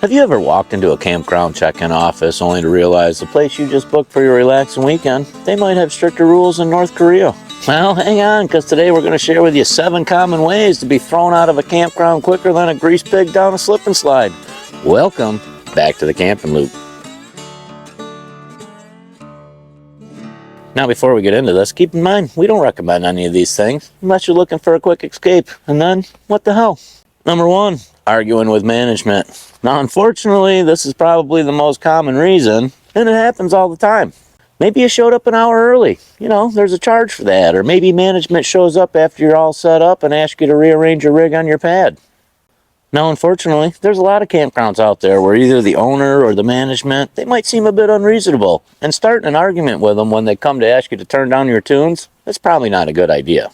Have you ever walked into a campground check-in office only to realize the place you just booked for your relaxing weekend, they might have stricter rules in North Korea? Well, hang on, because today we're going to share with you 7 common ways to be thrown out of a campground quicker than a grease pig down a slip and slide. Welcome back to the Camping Loop. Now, before we get into this, keep in mind, we don't recommend any of these things unless you're looking for a quick escape. And then, what the hell? Number 1, arguing with management. Now, unfortunately, this is probably the most common reason, and it happens all the time. Maybe you showed up an hour early. You know, there's a charge for that. Or maybe management shows up after you're all set up and asks you to rearrange your rig on your pad. Now, unfortunately, there's a lot of campgrounds out there where either the owner or the management, they might seem a bit unreasonable, and starting an argument with them when they come to ask you to turn down your tunes, that's probably not a good idea.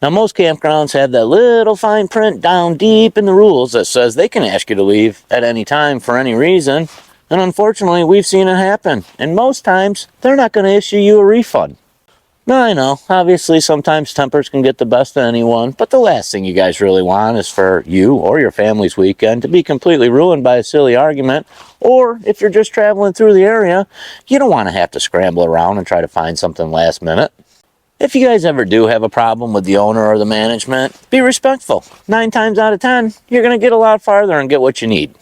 Now, most campgrounds have that little fine print down deep in the rules that says they can ask you to leave at any time for any reason, and unfortunately, we've seen it happen, and most times, they're not going to issue you a refund. Now, I know, obviously sometimes tempers can get the best of anyone, but the last thing you guys really want is for you or your family's weekend to be completely ruined by a silly argument, or if you're just traveling through the area, you don't want to have to scramble around and try to find something last minute. If you guys ever do have a problem with the owner or the management, be respectful. 9 times out of 10, you're going to get a lot farther and get what you need.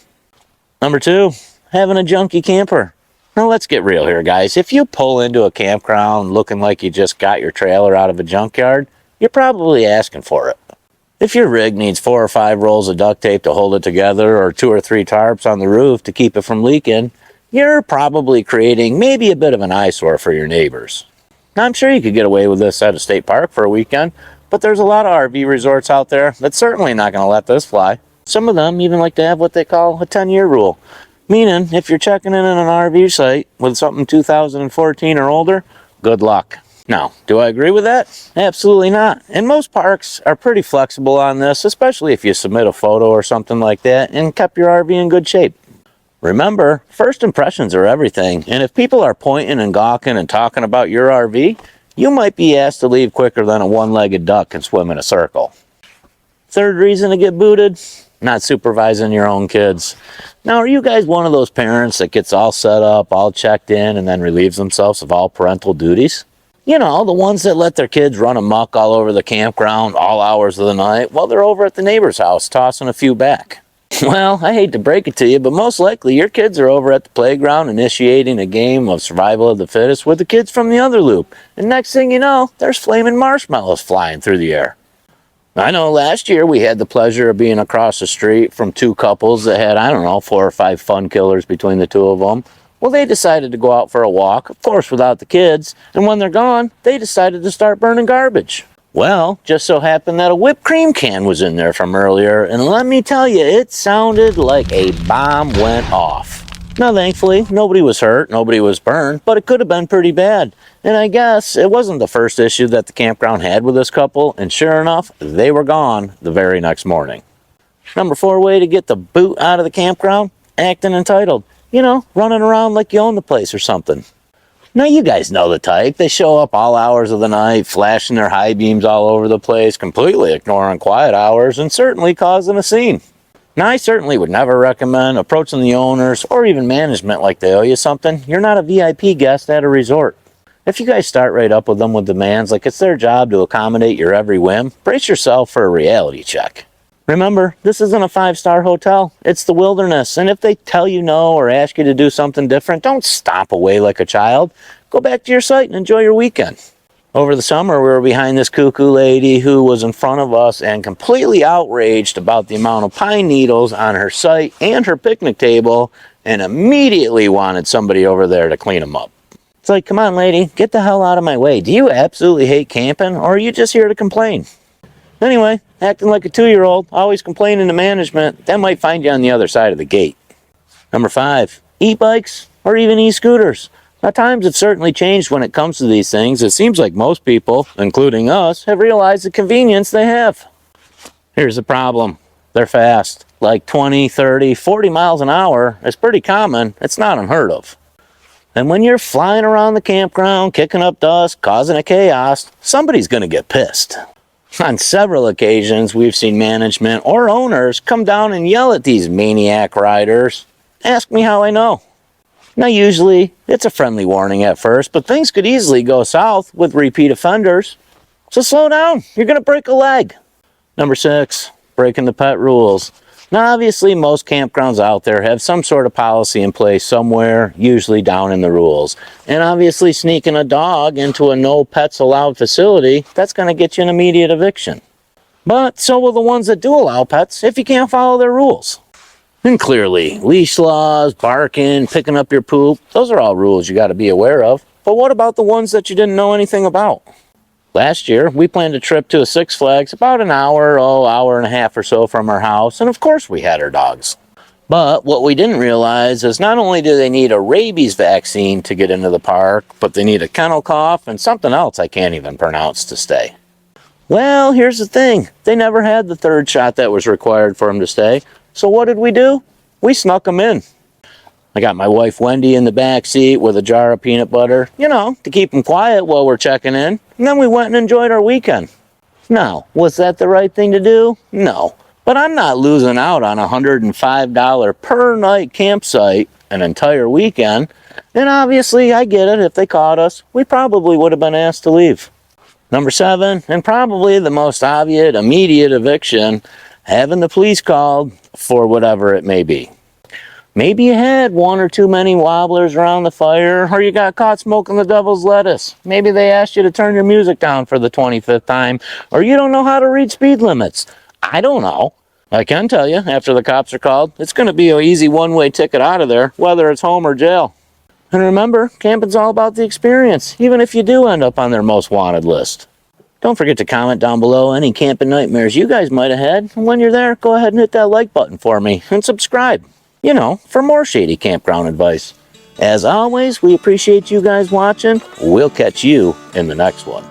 Number 2, having a junky camper. Now, let's get real here, guys. If you pull into a campground looking like you just got your trailer out of a junkyard, you're probably asking for it. If your rig needs 4 or 5 rolls of duct tape to hold it together or 2 or 3 tarps on the roof to keep it from leaking, you're probably creating maybe a bit of an eyesore for your neighbors. Now, I'm sure you could get away with this at a state park for a weekend, but there's a lot of RV resorts out there that's certainly not going to let this fly. Some of them even like to have what they call a 10-year rule. Meaning, if you're checking in on an RV site with something 2014 or older, good luck. Now, do I agree with that? Absolutely not. And most parks are pretty flexible on this, especially if you submit a photo or something like that and kept your RV in good shape. Remember, first impressions are everything, and if people are pointing and gawking and talking about your RV, you might be asked to leave quicker than a one-legged duck can swim in a circle. Third reason to get booted? Not supervising your own kids. Now, are you guys one of those parents that gets all set up, all checked in, and then relieves themselves of all parental duties? You know, the ones that let their kids run amok all over the campground all hours of the night while they're over at the neighbor's house tossing a few back. Well, I hate to break it to you, but most likely your kids are over at the playground initiating a game of survival of the fittest with the kids from the other loop. And next thing you know, there's flaming marshmallows flying through the air. I know last year we had the pleasure of being across the street from 2 couples that had, 4 or 5 fun killers between the 2 of them. Well, they decided to go out for a walk, of course without the kids, and when they're gone, they decided to start burning garbage. Well, just so happened that a whipped cream can was in there from earlier, and let me tell you, it sounded like a bomb went off. Now, thankfully, nobody was hurt, nobody was burned, but it could have been pretty bad. And I guess it wasn't the first issue that the campground had with this couple, and sure enough, they were gone the very next morning. Number 4 way to get the boot out of the campground? Acting entitled. You know, running around like you own the place or something. Now, you guys know the type. They show up all hours of the night, flashing their high beams all over the place, completely ignoring quiet hours, and certainly causing a scene. Now, I certainly would never recommend approaching the owners or even management like they owe you something. You're not a VIP guest at a resort. If you guys start right up with them with demands like it's their job to accommodate your every whim, brace yourself for a reality check. Remember, this isn't a 5-star hotel. It's the wilderness, and if they tell you no or ask you to do something different, don't stomp away like a child. Go back to your site and enjoy your weekend. Over the summer, we were behind this cuckoo lady who was in front of us and completely outraged about the amount of pine needles on her site and her picnic table, and immediately wanted somebody over there to clean them up. It's like, come on, lady, get the hell out of my way. Do you absolutely hate camping, or are you just here to complain? Anyway, acting like a 2-year-old, always complaining to management, that might find you on the other side of the gate. Number 5, e-bikes or even e-scooters. Now, times have certainly changed when it comes to these things. It seems like most people, including us, have realized the convenience they have. Here's the problem. They're fast. Like 20, 30, 40 miles an hour is pretty common. It's not unheard of. And when you're flying around the campground, kicking up dust, causing a chaos, somebody's going to get pissed. On several occasions, we've seen management or owners come down and yell at these maniac riders. Ask me how I know. Now, usually, it's a friendly warning at first, but things could easily go south with repeat offenders. So slow down, you're going to break a leg. Number 6, breaking the pet rules. Now, obviously, most campgrounds out there have some sort of policy in place somewhere, usually down in the rules. And obviously, sneaking a dog into a no pets allowed facility, that's going to get you an immediate eviction. But so will the ones that do allow pets if you can't follow their rules. And clearly, leash laws, barking, picking up your poop, those are all rules you got to be aware of. But what about the ones that you didn't know anything about? Last year, we planned a trip to a Six Flags about an hour and a half or so from our house, and of course we had our dogs. But what we didn't realize is not only do they need a rabies vaccine to get into the park, but they need a kennel cough and something else I can't even pronounce to stay. Well, here's the thing. They never had the 3rd shot that was required for them to stay. So what did we do? We snuck them in. I got my wife Wendy in the back seat with a jar of peanut butter, to keep them quiet while we're checking in. And then we went and enjoyed our weekend. Now, was that the right thing to do? No. But I'm not losing out on a $105 per night campsite an entire weekend. And obviously, I get it. If they caught us, we probably would have been asked to leave. Number 7, and probably the most obvious, immediate eviction, having the police called for whatever it may be. Maybe you had 1 or 2 many wobblers around the fire, or you got caught smoking the devil's lettuce. Maybe they asked you to turn your music down for the 25th time, or you don't know how to read speed limits. I don't know. I can tell you, after the cops are called, it's going to be an easy one-way ticket out of there, whether it's home or jail. And remember, camping's all about the experience, even if you do end up on their most wanted list. Don't forget to comment down below any camping nightmares you guys might have had. And when you're there, go ahead and hit that like button for me and subscribe. For more shady campground advice. As always, we appreciate you guys watching. We'll catch you in the next one.